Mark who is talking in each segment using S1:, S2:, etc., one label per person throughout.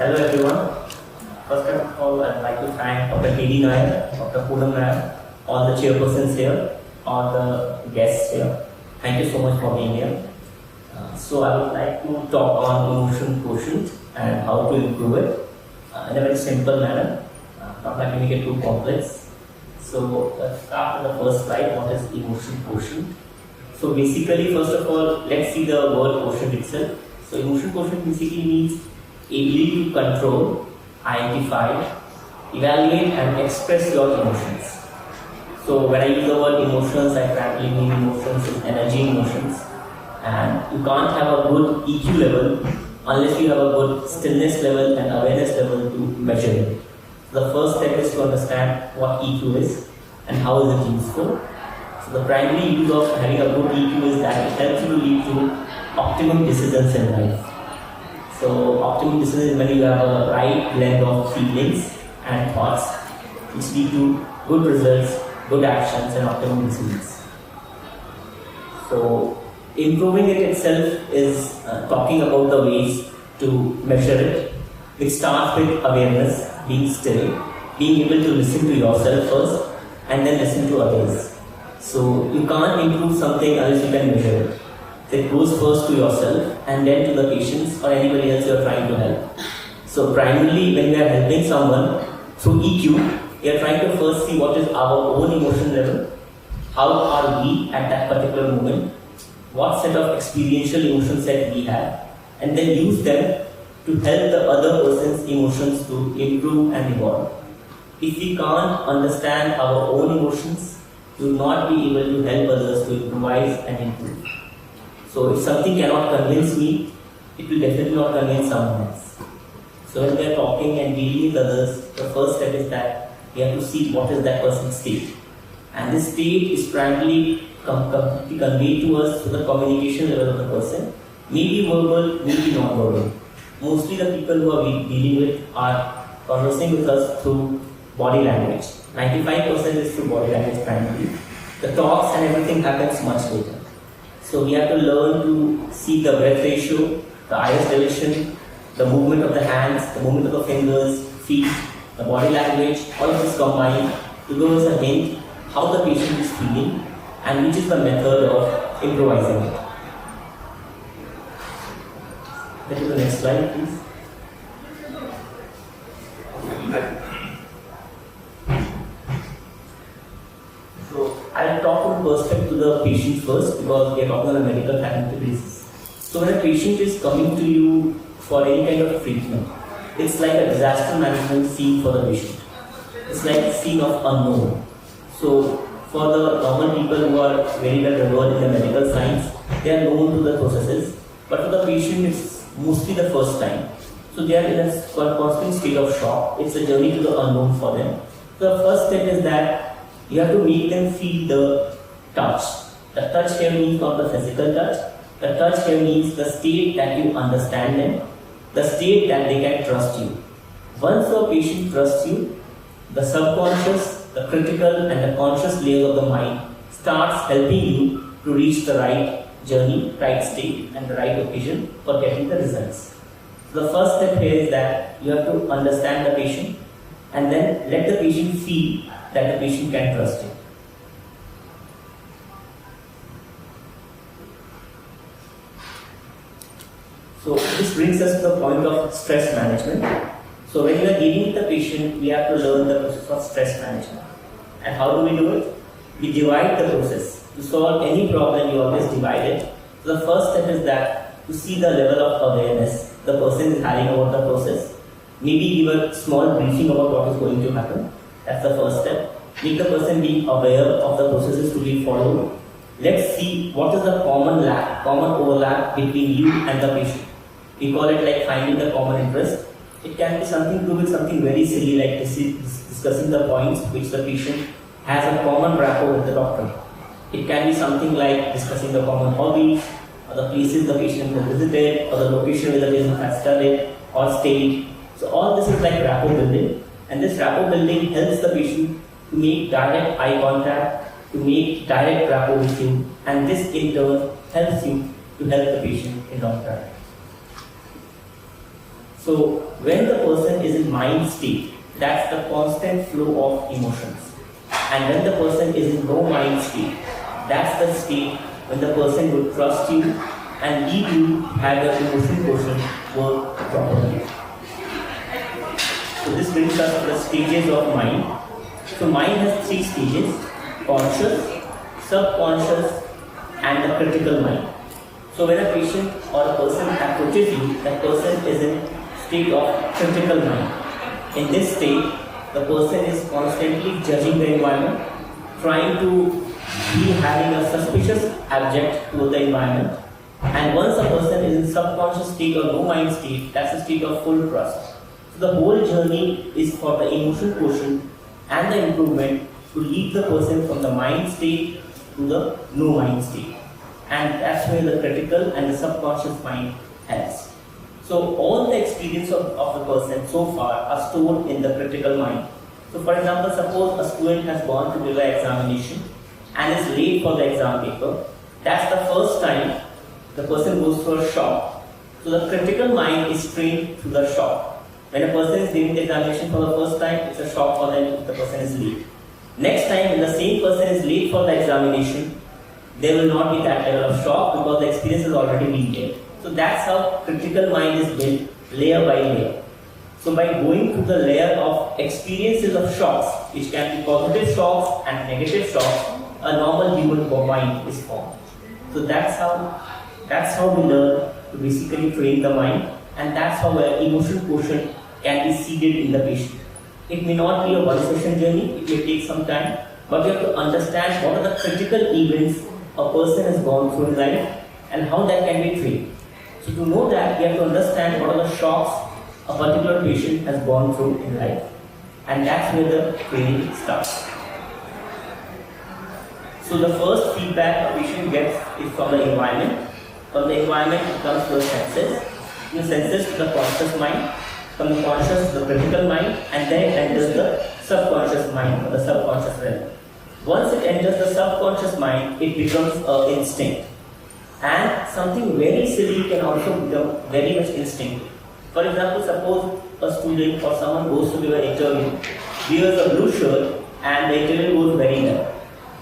S1: Hello everyone. First of all, I'd like to thank Dr. K.D. Nair, Dr. Poonam Nair, all the chairpersons here, all the guests here. Thank you so much for being here. So I would like to talk on emotion quotient and how to improve it in a very simple manner, not like to make it too complex. So let's start with the first slide. What is emotion quotient? So basically, first of all, let's see the word quotient itself. So emotion quotient basically means ability to control, identify, evaluate and express your emotions. So when I use the word emotions, I primarily mean emotions is energy emotions, and you can't have a good EQ level unless you have a good stillness level and awareness level to measure it. So the first step is to understand what EQ is and how is it useful. So the primary use of having a good EQ is that it helps you to lead to optimum decisions in life. So optimum decisions is when you have a right blend of feelings and thoughts which lead to good results, good actions and optimum decisions. So improving it itself is talking about the ways to measure it. It starts with awareness, being still, being able to listen to yourself first and then listen to others. So you can't improve something unless you can measure it. It goes first to yourself and then to the patients or anybody else you are trying to help. So primarily when we are helping someone through EQ, we are trying to first see what is our own emotion level, how are we at that particular moment, what set of experiential emotion set we have, and then use them to help the other person's emotions to improve and evolve. If we can't understand our own emotions, we will not be able to help others to improvise and improve. So if something cannot convince me, it will definitely not convince someone else. So when we are talking and dealing with others, the first step is that we have to see what is that person's state. And this state is primarily completely conveyed to us through the communication level of the person. Maybe verbal, maybe non-verbal. Mostly the people who are dealing with are conversing with us through body language. 95% is through body language primarily. The talks and everything happens much later. So we have to learn to see the breath ratio, the iris dilation, the movement of the hands, the movement of the fingers, feet, the body language, all of this combined to give us a hint how the patient is feeling and which is the method of improvising it. Get to the next slide, please. So I'll talk with respect to the patient first because we are talking on a medical faculty basis. So when a patient is coming to you for any kind of treatment, it's like a disaster management scene for the patient. It's like a scene of unknown. So for the normal people who are very well revered in the medical science, they are known to the processes. But for the patient, it's mostly the first time. So they are in a constant state of shock. It's a journey to the unknown for them. So the first step is that you have to make them feel the touch. The touch here means not the physical touch. The touch here means the state that you understand them, the state that they can trust you. Once a patient trusts you, the subconscious, the critical and the conscious layers of the mind starts helping you to reach the right journey, right state and the right occasion for getting the results. So the first step here is that you have to understand the patient and then let the patient feel that the patient can trust you. So this brings us to the point of stress management. So when you are dealing with the patient, we have to learn the process of stress management. And how do we do it? We divide the process. To solve any problem, you always divide it. So the first step is that to see the level of awareness the person is having about the process. Maybe give a small briefing about what is going to happen. That's the first step. Make the person be aware of the processes to be followed. Let's see what is the common overlap between you and the patient. We call it like finding the common interest. It can be something to do with something very silly like discussing the points which the patient has a common rapport with the doctor. It can be something like discussing the common hobbies, or the places the patient has visited, or the location where the patient has studied or stayed. So all this is like rapport building, and this rapport building helps the patient to make direct eye contact, to make direct rapport with you, and this in turn helps you to help the patient in long term. So when the person is in mind state, that's the constant flow of emotions. And when the person is in no mind state, that's the state when the person will trust you and leave you have your emotion quotient work properly. So this brings us to the stages of mind. So mind has 3 stages: conscious, subconscious, and the critical mind. So when a patient or a person approaches you, that person is in state of critical mind. In this state, the person is constantly judging the environment, trying to be having a suspicious object toward the environment. And once a person is in subconscious state or no mind state, that's a state of full trust. So the whole journey is for the emotion quotient and the improvement to lead the person from the mind state to the no mind state. And that's where the critical and the subconscious mind helps. So all the experience of the person so far are stored in the critical mind. So for example, suppose a student has gone to give an examination and is late for the exam paper. That's the first time the person goes through a shock. So the critical mind is trained through the shock. When a person is giving the examination for the first time, it's a shock for them if the person is late. Next time, when the same person is late for the examination, there will not be that level of shock because the experience has already been there. So that's how critical mind is built layer by layer. So by going through the layer of experiences of shocks, which can be positive shocks and negative shocks, a normal human mind is formed. So that's how we learn to basically train the mind, and that's how an emotion quotient can be seeded in the patient. It may not be a one-session journey, it may take some time, but you have to understand what are the critical events a person has gone through in life and how that can be trained. So to know that, you have to understand what are the shocks a particular patient has gone through in life, and that's where the training starts. So the first feedback a patient gets is from the environment. From the environment it comes to the senses. From the senses to the conscious mind. From the conscious to the critical mind, and then it enters the subconscious mind or the subconscious realm. Once it enters the subconscious mind, it becomes an instinct. And something very silly can also become very much instinctive. For example, suppose a student or someone goes to give an interview, wears a blue shirt, and the interview goes very well.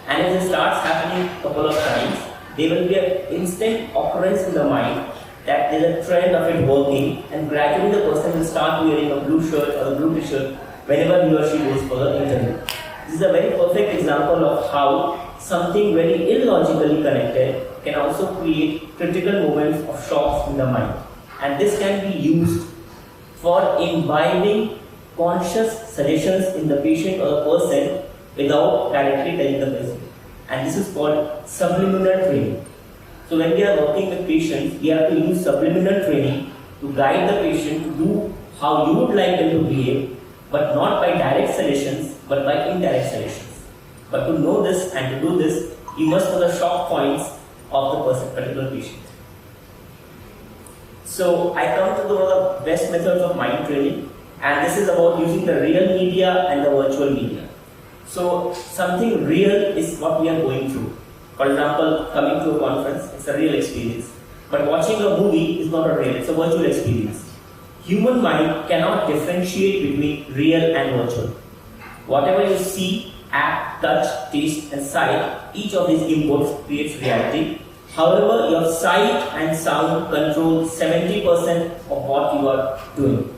S1: And if it starts happening a couple of times, there will be an instant occurrence in the mind that there is a trend of it working, and gradually the person will start wearing a blue shirt or a blue t-shirt whenever he or she goes for the interview. This is a very perfect example of how something very illogically connected can also create critical moments of shocks in the mind. And this can be used for imbibing conscious suggestions in the patient or the person without directly telling the person. And this is called subliminal training. So when we are working with patients, we have to use subliminal training to guide the patient to do how you would like them to behave, but not by direct suggestions, but by indirect suggestions. But to know this and to do this, you must know the shock points of the particular patient. So I come to one of the best methods of mind training, and this is about using the real media and the virtual media. So something real is what we are going through. For example, coming to a conference, it's a real experience. But watching a movie is not a real, it's a virtual experience. Human mind cannot differentiate between real and virtual. Whatever you see, act, touch, taste and sight, each of these inputs creates reality. However, your sight and sound control 70% of what you are doing.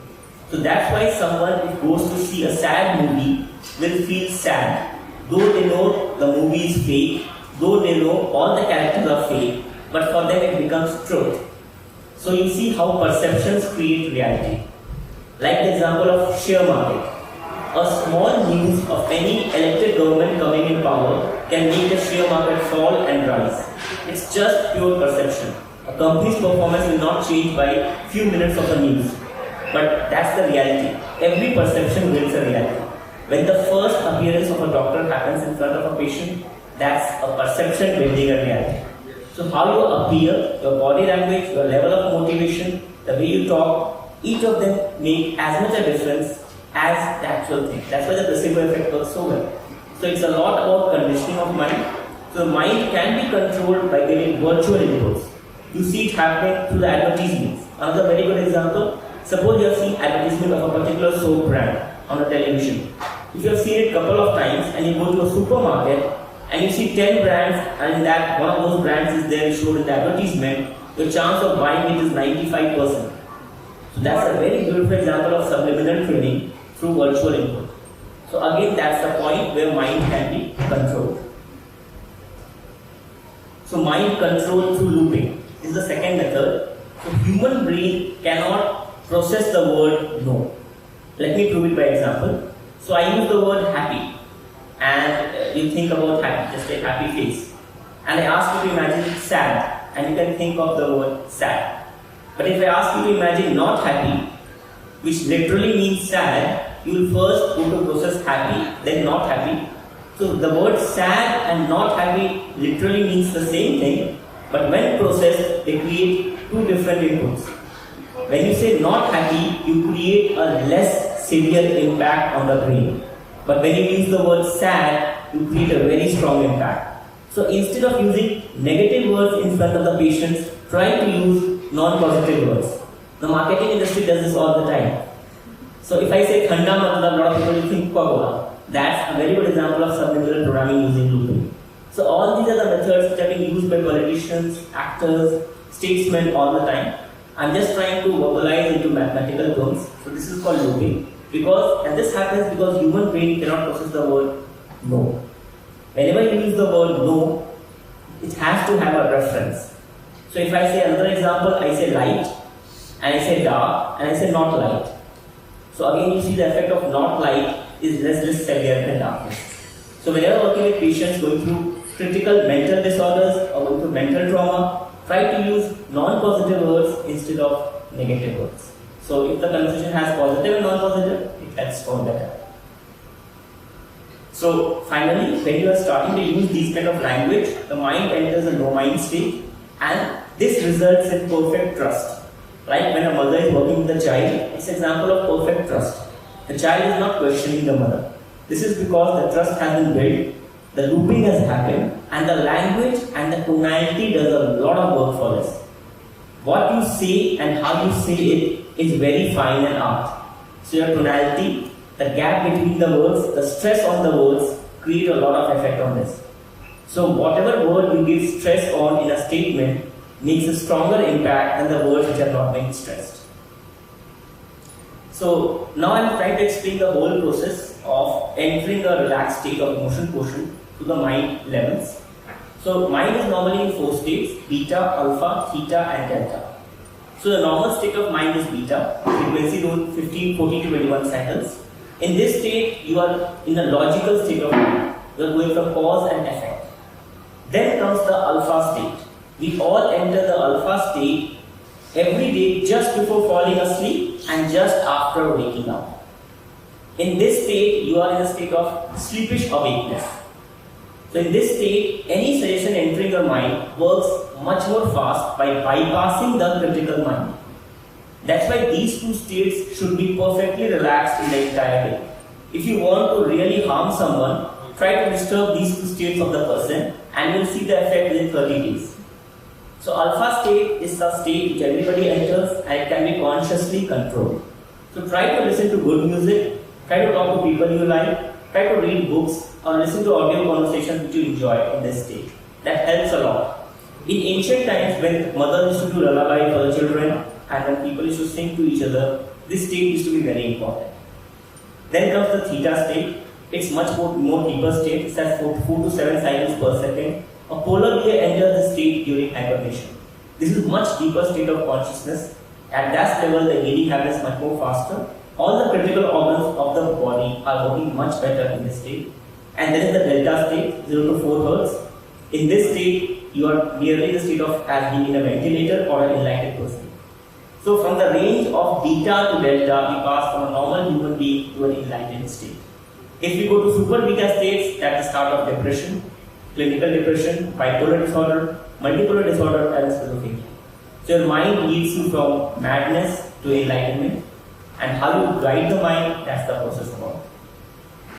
S1: So that's why someone who goes to see a sad movie will feel sad. Though they know the movie is fake, though they know all the characters are fake, but for them it becomes truth. So you see how perceptions create reality. Like the example of share market. A small news of any elected government coming in power can make the share market fall and rise. It's just pure perception. A company's performance will not change by few minutes of the news. But that's the reality. Every perception builds a reality. When the first appearance of a doctor happens in front of a patient, that's a perception building a reality. So how you appear, your body language, your level of motivation, the way you talk, each of them make as much a difference as the actual thing. That's why the placebo effect works so well. So it's a lot about conditioning of mind. So the mind can be controlled by giving virtual inputs. You see it happening through the advertisements. Another very good example, Suppose you have seen advertisement of a particular soap brand on a television. If you have seen it a couple of times and you go to a supermarket and you see 10 brands and that one of those brands is there shown in the advertisement, the chance of buying it is 95%. So that's a very beautiful example of subliminal training through virtual input. So again, that's the point where mind can be controlled. So mind control through looping is the second method. So human brain cannot process the word no. Let me prove it by example. So I use the word happy and you think about happy, just a happy face. And I ask you to imagine sad and you can think of the word sad. But if I ask you to imagine not happy, which literally means sad, you will first go to process happy, then not happy. So the word sad and not happy literally means the same thing, but when processed, they create two different inputs. When you say not happy, you create a less severe impact on the brain. But when you use the word sad, you create a very strong impact. So instead of using negative words in front of the patients, try to use non-positive words. The marketing industry does this all the time. So if I say thanda matlab, a lot of people will think Coca-Cola. That's a very good example of subliminal programming using looping. So all these are the methods which are being used by politicians, actors, statesmen all the time. I'm just trying to verbalize into mathematical terms. So this is called looping. And this happens because human brain cannot process the word no. Whenever you use the word no, it has to have a reference. So if I say another example, I say light, and I say dark, and I say not light. So again you see the effect of not light is less severe than darkness. So whenever working with patients going through critical mental disorders or going through mental trauma, try to use non-positive words instead of negative words. So if the conversation has positive and non-positive, it helps for better. So finally, when you are starting to use these kind of language, the mind enters a no mind state and this results in perfect trust. Like when a mother is working with a child, it's an example of perfect trust. The child is not questioning the mother. This is because the trust has been built, the looping has happened, and the language and the tonality does a lot of work for this. What you say and how you say it is very fine and art. So your tonality, the gap between the words, the stress on the words create a lot of effect on this. So whatever word you give stress on in a statement makes a stronger impact than the words which are not being stressed. So now I am trying to explain the whole process of entering a relaxed state of emotion quotient to the mind levels. So mind is normally in 4 states: beta, alpha, theta and delta. So the normal state of mind is beta, frequency zone 15, 14 to 21 cycles. In this state, you are in a logical state of mind. You are going from cause and effect. Then comes the alpha state. We all enter the alpha state every day just before falling asleep and just after waking up. In this state, you are in a state of sleepish awakeness. So in this state, any suggestion entering your mind works much more fast by bypassing the critical mind. That's why these two states should be perfectly relaxed in the entire day. If you want to really harm someone, try to disturb these two states of the person and you'll see the effect within 30 days. So alpha state is the state which everybody enters and it can be consciously controlled. So try to listen to good music, try to talk to people you like, try to read books or listen to audio conversations which you enjoy in this state. That helps a lot. In ancient times when mothers used to do lullaby for the children and when people used to sing to each other, this state used to be very important. Then comes the theta state. It's much more deeper state. It has 4 to 7 cycles per second. A polar bear enters the state during hibernation. This is much deeper state of consciousness. At that level, the healing happens much more faster. All the critical organs of the body are working much better in this state. And then is the delta state, 0 to 4 Hertz. In this state, you are nearly the state of as being in a ventilator or an enlightened person. So from the range of beta to delta, we pass from a normal human being to an enlightened state. If we go to super beta states, that's the start of depression, clinical depression, bipolar disorder, multipolar disorder and schizophrenia. So your mind leads you from madness to enlightenment, and how you guide the mind, that's the process about.